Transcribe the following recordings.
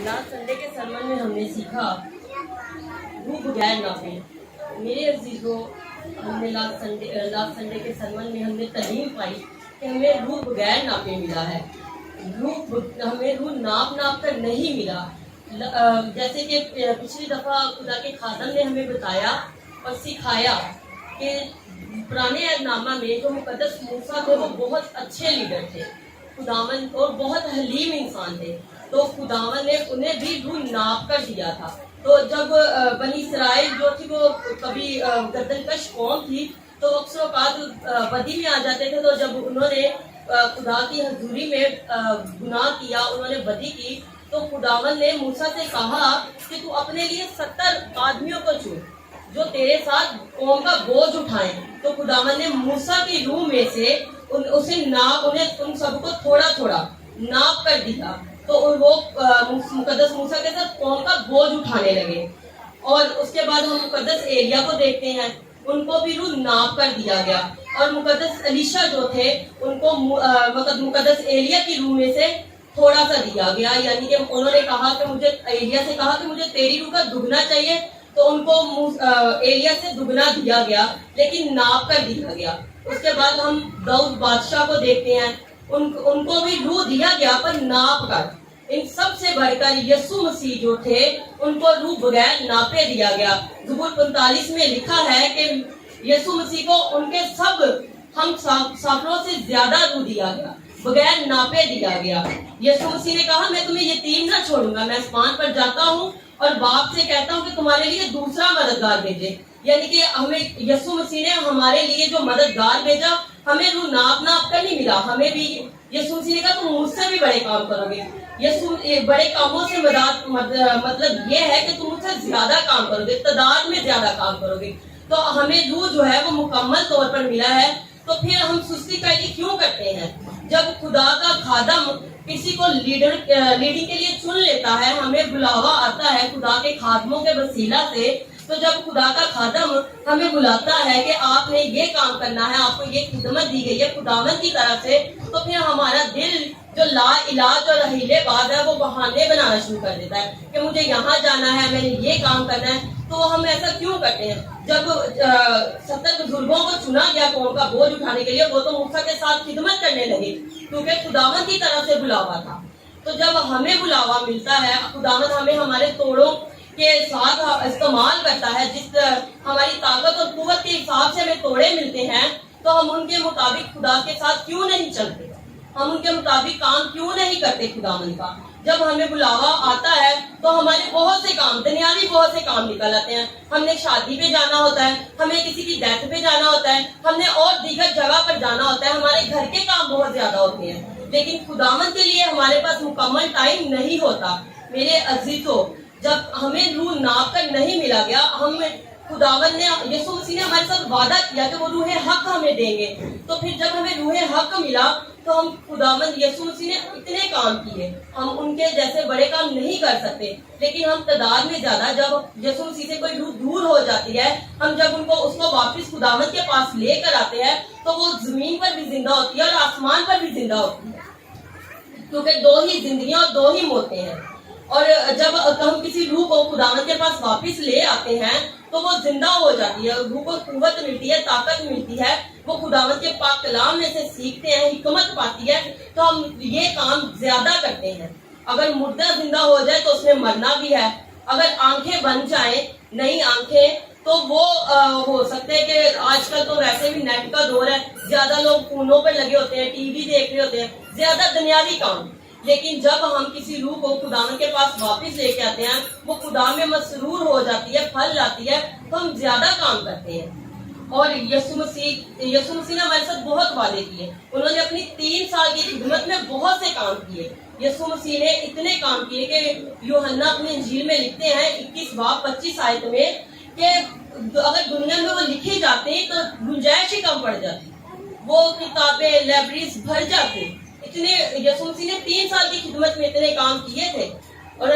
Last Sunday के सरमन में हमने सीखा रूह बगैर नापे। मेरे अजीजों, हमने लास्ट संडे के सरमन में हमने तालीम पाई कि हमें रूह बगैर नापे मिला है। हमें रूह नाप कर नहीं मिला। जैसे कि पिछली दफ़ा खुदा के खादम ने हमें बताया और सिखाया कि पुराने अहदनामा में जो मुकद्दस मूसा थे वो बहुत अच्छे लीडर थे खुदावन और बहुत हलीम इंसान थे, तो खुदावन ने उन्हें भी रूह नाप कर दिया था। तो जब बनी इसराइल जो थी वो कभी गर्दनकश कौम थी, तो अक्सर औकात बदी में आ जाते थे। तो जब उन्होंने खुदा की हजूरी में गुनाह किया, उन्होंने बदी की, तो खुदावन ने मूसा से कहा कि तू अपने लिए 70 आदमियों को चुन जो तेरे साथ कौम का बोझ उठाएं। तो खुदावन ने मूसा की रूह में से उन्हें उन सबको थोड़ा थोड़ा नाप कर दिया, तो वो मुकद्दस मूसा के साथ कौम का बोझ उठाने लगे। और उसके बाद हम मुकद्दस एलिया को देखते हैं, उनको भी रूह नाप कर दिया गया। और मुकद्दस एलीशा जो थे उनको मुकद्दस एलिया की रूह में से थोड़ा सा दिया गया, यानी कि उन्होंने कहा कि मुझे एलिया से कहा कि मुझे तेरी रूह का दुगना चाहिए, तो उनको एलिया से दुगना दिया गया, लेकिन नाप कर दिया गया। उसके बाद हम दाऊद बादशाह को देखते हैं, उनको भी रूह दिया गया पर नाप कर। इन सब से बढ़कर यीशु मसीह जो थे उनको रूह बगैर नापे दिया गया। ज़बूर 45 में लिखा है कि यीशु मसीह को उनके सब हम साफरों से ज्यादा रूह दिया गया, बगैर नापे दिया गया। यीशु मसीह ने कहा मैं तुम्हें यतीम न छोड़ूंगा, मैं आसमान पर जाता हूँ और बाप से कहता हूँ कि तुम्हारे लिए दूसरा मददगार भेजे। यानी कि हमें यीशु मसीह ने हमारे लिए जो मददगार भेजा, हमें रूह नाप कर नहीं मिला। हमें भी यीशु मसीह ने कहा तुम मुझसे भी बड़े काम करोगे। बड़े कामों से मतलब ये है कि तुम मुझसे ज्यादा काम करोगे, तादाद में ज्यादा काम करोगे। तो हमें रूह जो है वो मुकम्मल तौर पर मिला है। तो फिर हम सुस्ती कैदी क्यों करते हैं? जब खुदा का खादम किसी को लीडिंग के लिए चुन लेता है, हमें बुलावा आता है खुदा के खादमों के वसीला से, तो जब खुदा का खादम हमें बुलाता है कि आपने ये काम करना है, आपको ये खिदमत दी गई है खुदावंद की तरफ से, तो फिर हमारा दिल जो ला इलाज और रहीले बाज है वो बहाने बनाना शुरू कर देता है कि मुझे यहाँ जाना है, मैंने ये काम करना है। तो हम ऐसा क्यों करते हैं? जब 70 बुजुर्गों को चुना गया कौम का बोझ उठाने के लिए, वो तो मूसा के साथ खिदमत करने लगे क्योंकि खुदावंद की तरफ से बुलावा था। तो जब हमें बुलावा मिलता है, खुदावंद हमें हमारे तोड़ों के साथ इस्तेमाल करता है, जिस हमारी ताकत और कुव्वत के हिसाब से हमें तोड़े मिलते हैं, तो हम उनके मुताबिक खुदा के साथ क्यों नहीं चलते? हम उनके मुताबिक काम क्यों नहीं करते खुदावंद का? जब हमें बुलावा आता है तो हमारे बहुत से काम, दुनियावी बहुत से काम निकल आते हैं। हमने शादी पे जाना होता है, हमें किसी की डेथ पे जाना होता है, हमने और दीगर जगह पर जाना होता है, हमारे घर के काम बहुत ज्यादा होते हैं, लेकिन खुदावंद के लिए हमारे पास मुकम्मल टाइम नहीं होता। मेरे अजीजों, जब हमें रूह नाप कर नहीं मिला गया, हम खुदावंद ने यीशु मसीह ने हमारे साथ वादा किया कि वो रूह हक हमें देंगे। तो फिर जब हमें रूह हक मिला तो हम खुदावंद यीशु मसीह ने इतने काम किए, हम उनके जैसे बड़े काम नहीं कर सकते, लेकिन हम तादाद में ज्यादा, जब यीशु मसीह से कोई रूह दूर हो जाती है, हम जब उसको वापस खुदावंद के पास लेकर आते हैं, तो वो जमीन पर भी जिंदा होती है और आसमान पर भी जिंदा होती है, क्योंकि दो ही जिंदगियां और दो ही मौतें हैं। और जब हम किसी रूह को खुदावंद के पास वापस ले आते हैं तो वो जिंदा हो जाती है, रूह को कुव्वत मिलती है, ताकत मिलती है, वो खुदावंद के पाक कलाम में से सीखते हैं, हिकमत पाती है, तो हम ये काम ज्यादा करते हैं। अगर मुर्दा जिंदा हो जाए तो उसमें मरना भी है, अगर आंखें बन जाए नई आंखें, तो वो हो सकते हैं कि आजकल तो वैसे भी नेट का दौर है, ज्यादा लोग फोनों पर लगे होते हैं, टीवी देख रहे होते हैं, ज्यादा दुनियावी काम। लेकिन जब हम किसी रूह को खुदावंद के पास वापस लेके आते हैं, वो खुदा में मसरूर हो जाती है, फल लाती है, तो हम ज्यादा काम करते हैं। और यीशु मसीह ने हमारे साथ बहुत वादे किए। उन्होंने अपनी 3 साल की खिदमत में बहुत से काम किए। यीशु मसीह ने इतने काम किए कि यूहन्ना अपनी इंजील में लिखते हैं 21 बाब 25 आयत में कि अगर दुनिया में वो लिखे जाते तो गुंजाइश ही कम पड़ जाती, वो किताबें लाइब्रेरीज भर जाती। इतने यीशु मसीह ने 3 साल की खिदमत में इतने काम किए थे। और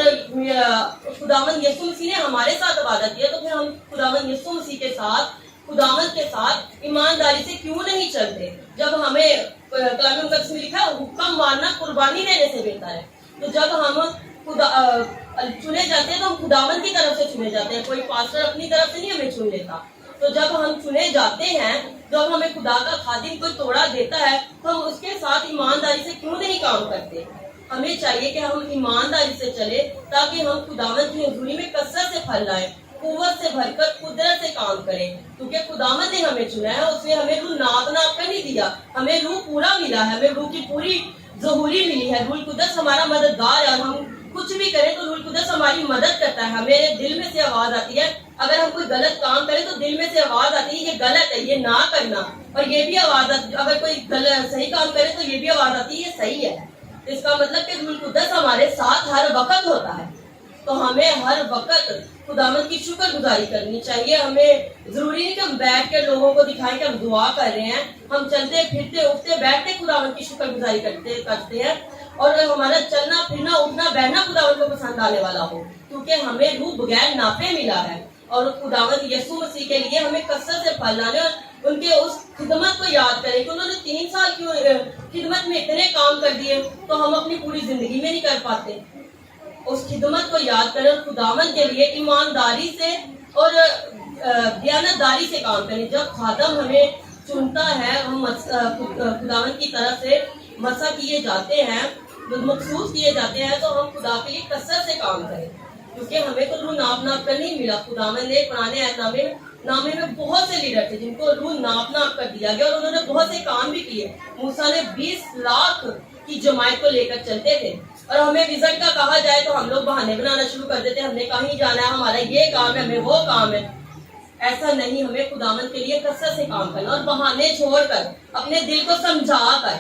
खुदावंद यीशु मसीह ने हमारे साथ वादा किया, तो फिर हम खुदावंद यीशु मसीह के साथ, खुदावंद के साथ ईमानदारी से क्यों नहीं चलते? जब हमें कलाम मुकद्दस में लिखा है हुक्म मानना कुर्बानी देने से बेहतर है, تو جب ہم چنے جاتے ہیں تو ہم خداوند کی طرف سے چنے جاتے ہیں، کوئی پاسٹر اپنی طرف سے نہیں ہمیں چن لیتا۔ تو جب ہم چنے جاتے ہیں، جب ہمیں خدا کا خادم کوئی توڑا دیتا ہے تو ہم اس کے ساتھ ایمانداری سے کیوں نہیں کام کرتے؟ ہمیں چاہیے کہ ہم ایمانداری سے چلے تاکہ ہم خداوند کی حضوری میں کثرت سے پھل لائیں، قوت سے بھر کر قدرت سے کام کریں، کیونکہ خداوند نے ہمیں چنا ہے، اس نے ہمیں روح ناپ ناپ کر نہیں دیا، ہمیں روح پورا ملا ہے، ہمیں روح کی پوری ظہوری ملی ہے۔ روح القدس ہمارا مددگار ہے، اور ہم کچھ بھی کریں تو روح القدس ہماری مدد کرتا ہے۔ ہمارے دل میں سے آواز آتی ہے، اگر ہم کوئی غلط کام کریں تو دل میں سے آواز آتی ہے یہ غلط ہے، یہ نہ کرنا، اور یہ بھی آواز آتی، اگر کوئی صحیح کام کرے تو یہ بھی آواز آتی ہے یہ صحیح ہے۔ اس کا مطلب کہ روح القدس ہمارے ساتھ ہر وقت ہوتا ہے، تو ہمیں ہر وقت خداوند کی شکر گزاری کرنی چاہیے۔ ہمیں ضروری نہیں کہ ہم بیٹھ کے لوگوں کو دکھائیں کہ ہم دعا کر رہے ہیں، ہم چلتے پھرتے اٹھتے بیٹھتے خداوند کی شکر گزاری کرتے ہیں، اور ہمارا چلنا پھرنا اٹھنا بیٹھنا خداوند کو پسند آنے والا ہو، کیونکہ ہمیں روح بغیر ناپے ملا ہے، اور خداوند یسوع مسیح کے لیے ہمیں کثرت سے پھل لانے اور ان کے اس خدمت کو یاد کریں کہ انہوں نے 3 سال کی خدمت میں اتنے کام کر دیے تو ہم اپنی پوری زندگی میں نہیں کر پاتے۔ اس خدمت کو یاد کریں اور خداوند کے لیے ایمانداری سے اور دیانتداری سے کام کریں۔ جب خادم ہمیں چنتا ہے، ہم خداوند کی طرف سے مسا کیے جاتے ہیں، مخصوص کیے جاتے ہیں، تو ہم خدا کے لیے کثرت سے کام کریں، کیونکہ ہمیں تو روح ناپ ناپ کر نہیں ملا۔ خداوند نے پرانے عہد نامے میں بہت سے لیڈر تھے جن کو روح ناپ ناپ کر دیا گیا، اور انہوں نے بہت سے کام بھی کیے۔ موسیٰ نے 20 لاکھ کی جماعت کو لے کر چلتے تھے، اور ہمیں وزٹ کا کہا جائے تو ہم لوگ بہانے بنانا شروع کر دیتے ہیں، ہم نے کہیں جانا ہے، ہمارا یہ کام ہے، ہمیں وہ کام ہے۔ ایسا نہیں، ہمیں خداوند کے لیے کثرت سے کام کرنا، اور بہانے چھوڑ کر اپنے دل کو سمجھا کر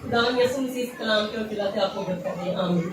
خداوند یسوع مسیح کے کلام کے وسیلہ سے آپ کو برکت دے، آمین۔